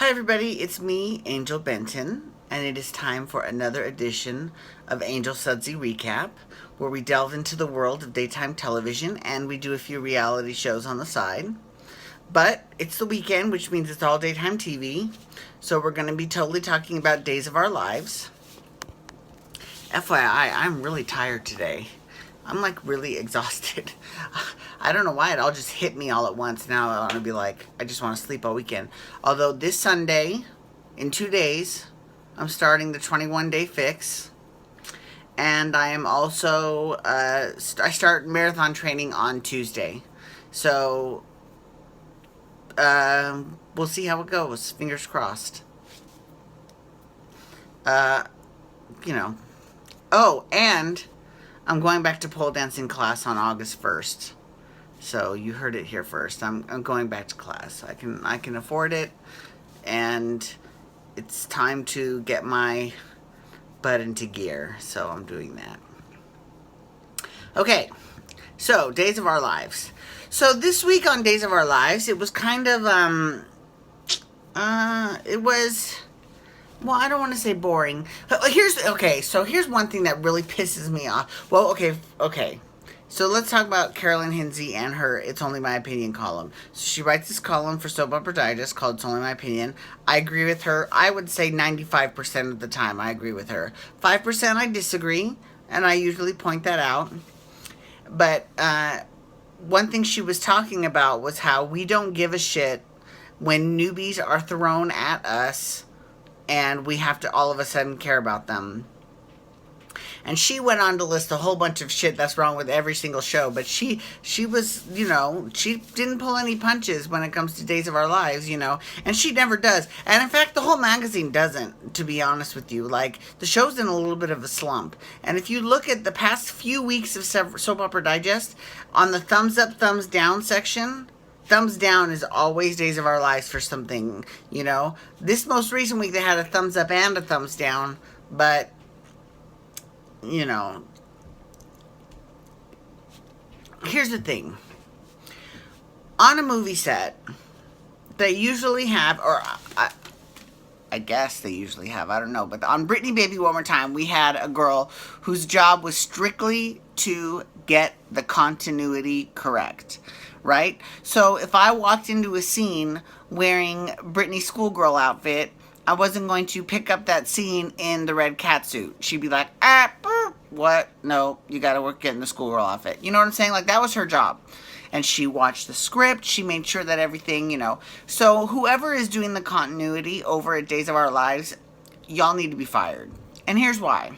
Hi, everybody. It's me, Angel Benton, and it is time for another edition of Angel Sudsy Recap, where we delve into the world of daytime television and we do a few reality shows on the side. But it's the weekend, which means it's all daytime TV, so we're going to be totally talking about Days of Our Lives. FYI, I'm really tired today. I'm like really exhausted. I don't know why it all just hit me all at once. Now I want to be like, I just want to sleep all weekend. Although this Sunday, in 2 days, I'm starting the 21-day fix. And I am also, I start marathon training on Tuesday. So, we'll see how it goes. Fingers crossed. Uh, you know. Oh, and I'm going back to pole dancing class on August 1st. So you heard it here first. I'm going back to class. I can afford it, and it's time to get my butt into gear. So I'm doing that. Okay, so Days of Our Lives. So this week on Days of Our Lives, it was kind of it was. Well, I don't want to say boring. Here's one thing that really pisses me off. Well, okay. So let's talk about Carolyn Hinsey and her It's Only My Opinion column. So she writes this column for Soap Opera Digest called It's Only My Opinion. I agree with her. I would say 95% of the time I agree with her. 5% I disagree, and I usually point that out. But one thing she was talking about was how we don't give a shit when newbies are thrown at us and we have to all of a sudden care about them. And she went on to list a whole bunch of shit that's wrong with every single show. But she was, she didn't pull any punches when it comes to Days of Our Lives, And she never does. And in fact, the whole magazine doesn't, to be honest with you. Like, the show's in a little bit of a slump. And if you look at the past few weeks of Soap Opera Digest, on the thumbs up, thumbs down section, thumbs down is always Days of Our Lives for something, This most recent week, they had a thumbs up and a thumbs down. But here's the thing. On a movie set, they usually have, or I guess they usually have, I don't know, but on Brittany Baby One More Time, we had a girl whose job was strictly to get the continuity correct, right? So if I walked into a scene wearing Brittany's schoolgirl outfit, I wasn't going to pick up that scene in the red catsuit. She'd be like, what? No, you gotta work getting the schoolgirl outfit. You know what I'm saying? Like, that was her job. And she watched the script. She made sure that everything, So whoever is doing the continuity over at Days of Our Lives, y'all need to be fired. And here's why.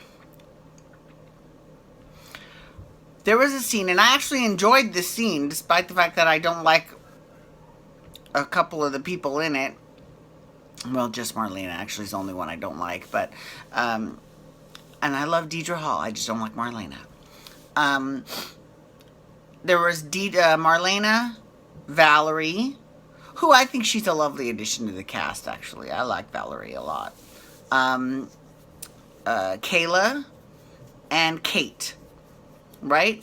There was a scene, and I actually enjoyed this scene, despite the fact that I don't like a couple of the people in it. Well, just Marlena actually is the only one I don't like, but, and I love Deidre Hall, I just don't like Marlena. There was Marlena, Valerie, who I think she's a lovely addition to the cast, actually. I like Valerie a lot. Kayla, and Kate, right?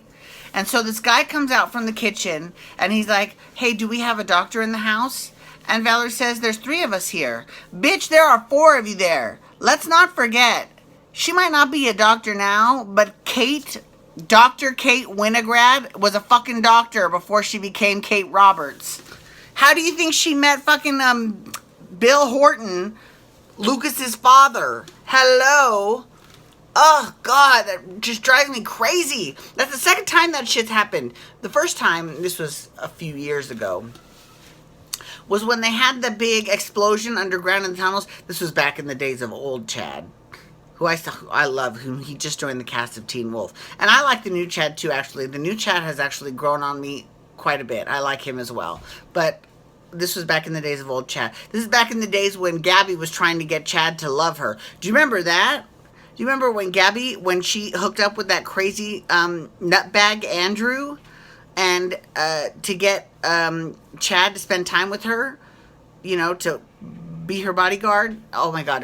And so this guy comes out from the kitchen, and he's like, hey, do we have a doctor in the house? And Valerie says, there's 3 of us here. Bitch, there are 4 of you there. Let's not forget, she might not be a doctor now, but Dr. Kate Winograd was a fucking doctor before she became Kate Roberts. How do you think she met fucking Bill Horton, Lucas's father? Hello? Oh, God, that just drives me crazy. That's the second time that shit's happened. The first time, this was a few years ago, was when they had the big explosion underground in the tunnels. This was back in the days of old Chad, who I love, whom he just joined the cast of Teen Wolf. And I like the new Chad too, actually. The new Chad has actually grown on me quite a bit. I like him as well. But this was back in the days of old Chad. This is back in the days when Gabby was trying to get Chad to love her. Do you remember that? Do you remember when Gabby, when she hooked up with that crazy nutbag Andrew, and to get Chad to spend time with her, to be her bodyguard? Oh my God,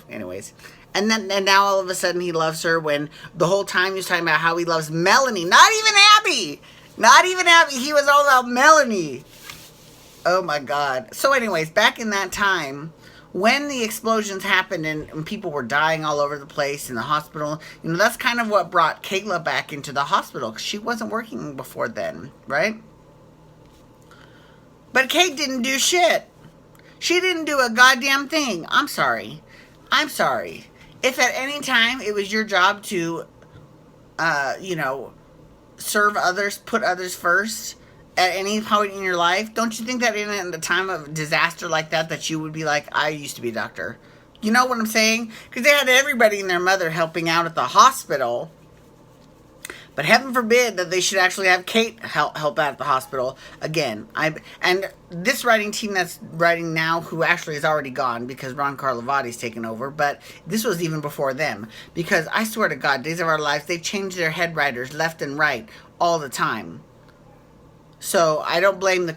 anyways. And now all of a sudden he loves her, when the whole time he was talking about how he loves Melanie. Not even Abby. He was all about Melanie. Oh my God. So anyways, back in that time, when the explosions happened and people were dying all over the place in the hospital, that's kind of what brought Kayla back into the hospital because she wasn't working before then, right? But Kate didn't do shit. She didn't do a goddamn thing. I'm sorry. I'm sorry. If at any time it was your job to, serve others, put others first at any point in your life, don't you think that in a time of disaster like that you would be like, I used to be a doctor? You know what I'm saying? Because they had everybody and their mother helping out at the hospital. But heaven forbid that they should actually have Kate help out at the hospital. Again, and this writing team that's writing now, who actually is already gone because Ron Carlovati's taken over, but this was even before them. Because I swear to God, Days of Our Lives, they've changed their head writers left and right all the time. So I don't blame the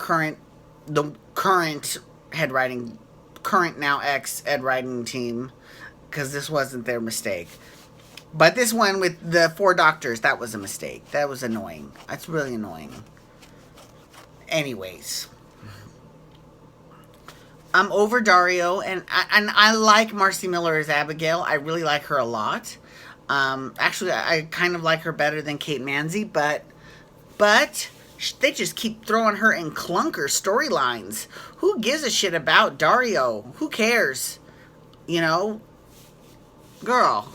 current head writing, current now ex head writing team, because this wasn't their mistake. But this one with the 4 doctors, that was a mistake. That was annoying. That's really annoying. Anyways. I'm over Dario, and I like Marcy Miller as Abigail. I really like her a lot. Actually, I kind of like her better than Kate Manzi, but they just keep throwing her in clunker storylines. Who gives a shit about Dario? Who cares? Girl.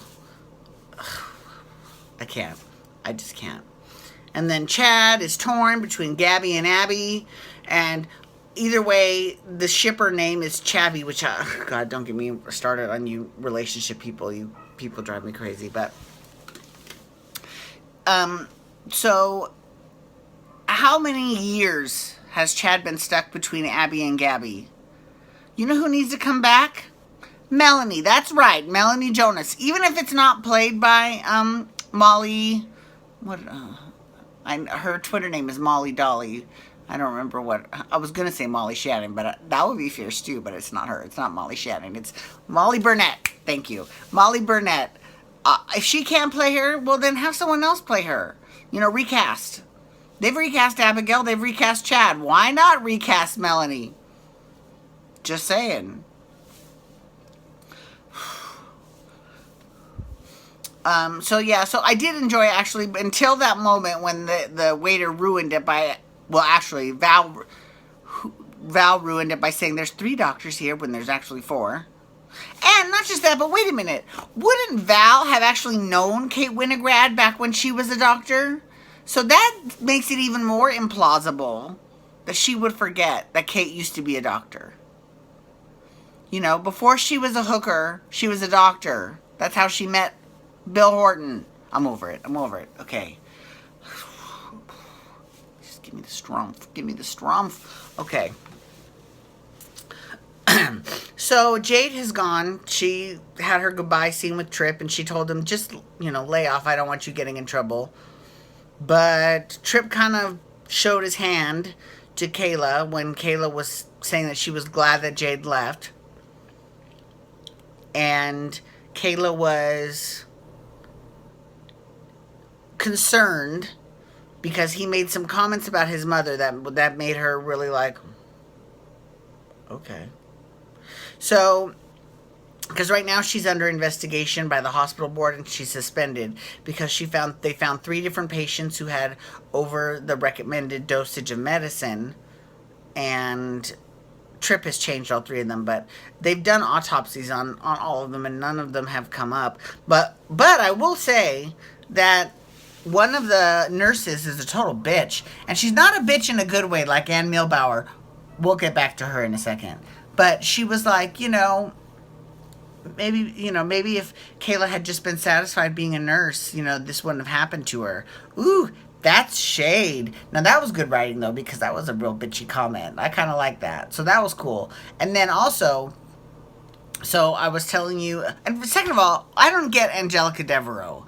I can't. I just can't. And then Chad is torn between Gabby and Abby. And either way, the shipper name is Chabby, which, God, don't get me started on you relationship people. You people drive me crazy. But, so, how many years has Chad been stuck between Abby and Gabby? You know who needs to come back? Melanie. That's right. Melanie Jonas. Even if it's not played by, Molly, her Twitter name is Molly Dolly. I don't remember what, I was going to say Molly Shannon, but that would be fierce too, but it's not her. It's not Molly Shannon. It's Molly Burnett. Thank you. Molly Burnett. If she can't play her, well then have someone else play her. Recast. They've recast Abigail. They've recast Chad. Why not recast Melanie? Just saying. So I did enjoy it, actually, until that moment when the waiter ruined it by, actually, Val ruined it by saying there's 3 doctors here when there's actually 4. And not just that, but wait a minute. Wouldn't Val have actually known Kate Winograd back when she was a doctor? So that makes it even more implausible that she would forget that Kate used to be a doctor. Before she was a hooker, she was a doctor. That's how she met Bill Horton. I'm over it. Okay. Just give me the strumpf. Okay. So Jade has gone. She had her goodbye scene with Tripp, and she told him, just, lay off. I don't want you getting in trouble. But Tripp kind of showed his hand to Kayla when Kayla was saying that she was glad that Jade left. And Kayla was concerned because he made some comments about his mother that made her really like, okay. So, because right now she's under investigation by the hospital board and she's suspended because they found 3 different patients who had over the recommended dosage of medicine, and Tripp has changed all 3 of them, but they've done autopsies on all of them and none of them have come up. But I will say that one of the nurses is a total bitch. And she's not a bitch in a good way like Ann Milbauer. We'll get back to her in a second. But she was like, maybe if Kayla had just been satisfied being a nurse, this wouldn't have happened to her. Ooh, that's shade. Now that was good writing though, because that was a real bitchy comment. I kind of like that. So that was cool. And then also, so I was telling you, and second of all, I don't get Angelica Devereaux.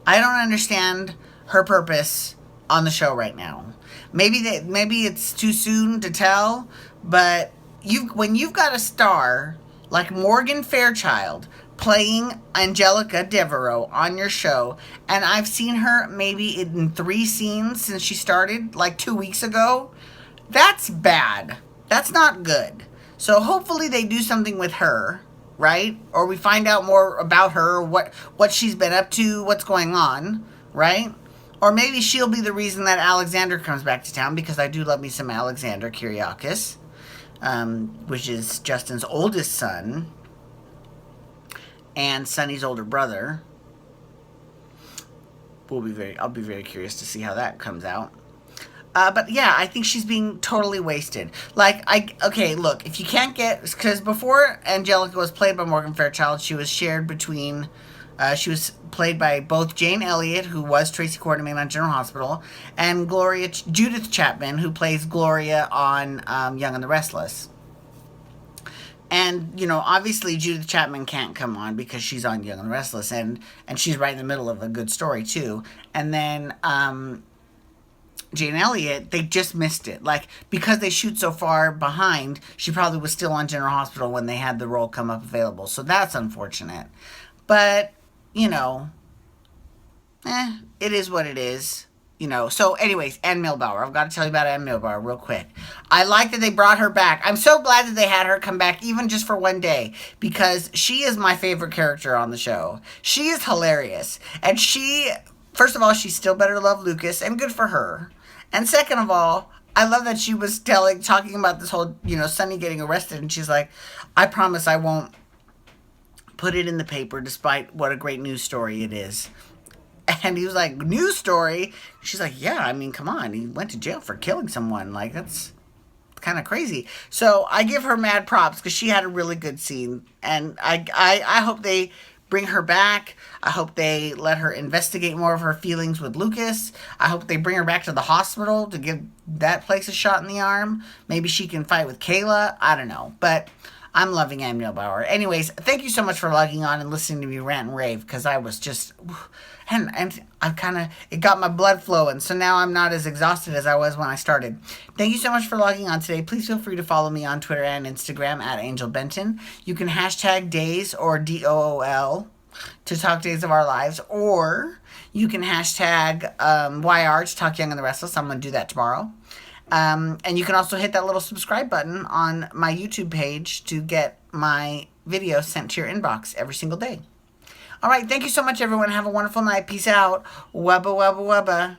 I don't understand her purpose on the show right now. Maybe it's too soon to tell, but when you've got a star like Morgan Fairchild playing Angelica Devereaux on your show, and I've seen her maybe in 3 scenes since she started, like 2 weeks ago, that's bad. That's not good. So hopefully they do something with her, right? Or we find out more about her, what she's been up to, what's going on, right? Or maybe she'll be the reason that Alexander comes back to town, because I do love me some Alexander Kyriakis, which is Justin's oldest son and Sonny's older brother. I'll be very curious to see how that comes out. But yeah, I think she's being totally wasted. Okay, look, if you can't get, because before Angelica was played by Morgan Fairchild, she was shared between, she was played by both Jane Elliott, who was Tracy Quartermain on General Hospital, and Judith Chapman, who plays Gloria on Young and the Restless. And, obviously Judith Chapman can't come on because she's on Young and the Restless, and she's right in the middle of a good story, too. And then Jane Elliott, they just missed it. Because they shoot so far behind, she probably was still on General Hospital when they had the role come up available. So that's unfortunate. But, it is what it is. So anyways, Ann Milbauer. I've got to tell you about Ann Milbauer real quick. I like that they brought her back. I'm so glad that they had her come back even just for one day, because she is my favorite character on the show. She is hilarious. And first of all, she still better love Lucas, and good for her. And second of all, I love that she was talking about this whole, Sonny getting arrested, and she's like, I promise I won't put it in the paper despite what a great news story it is. And he was like, news story? She's like, yeah, I mean, come on. He went to jail for killing someone. That's kind of crazy. So I give her mad props because she had a really good scene. And I hope they bring her back. I hope they let her investigate more of her feelings with Lucas. I hope they bring her back to the hospital to give that place a shot in the arm. Maybe she can fight with Kayla. I don't know. But I'm loving Ann Milbauer. Anyways, thank you so much for logging on and listening to me rant and rave, because I was just, and it got my blood flowing, so now I'm not as exhausted as I was when I started. Thank you so much for logging on today. Please feel free to follow me on Twitter and Instagram at Angel Benton. You can hashtag days or DOOL to talk Days of Our Lives, or you can hashtag YR to talk Young and the Restless. I'm going to do that tomorrow. And you can also hit that little subscribe button on my YouTube page to get my videos sent to your inbox every single day. All right. Thank you so much, everyone. Have a wonderful night. Peace out. Wubba, wubba, wubba.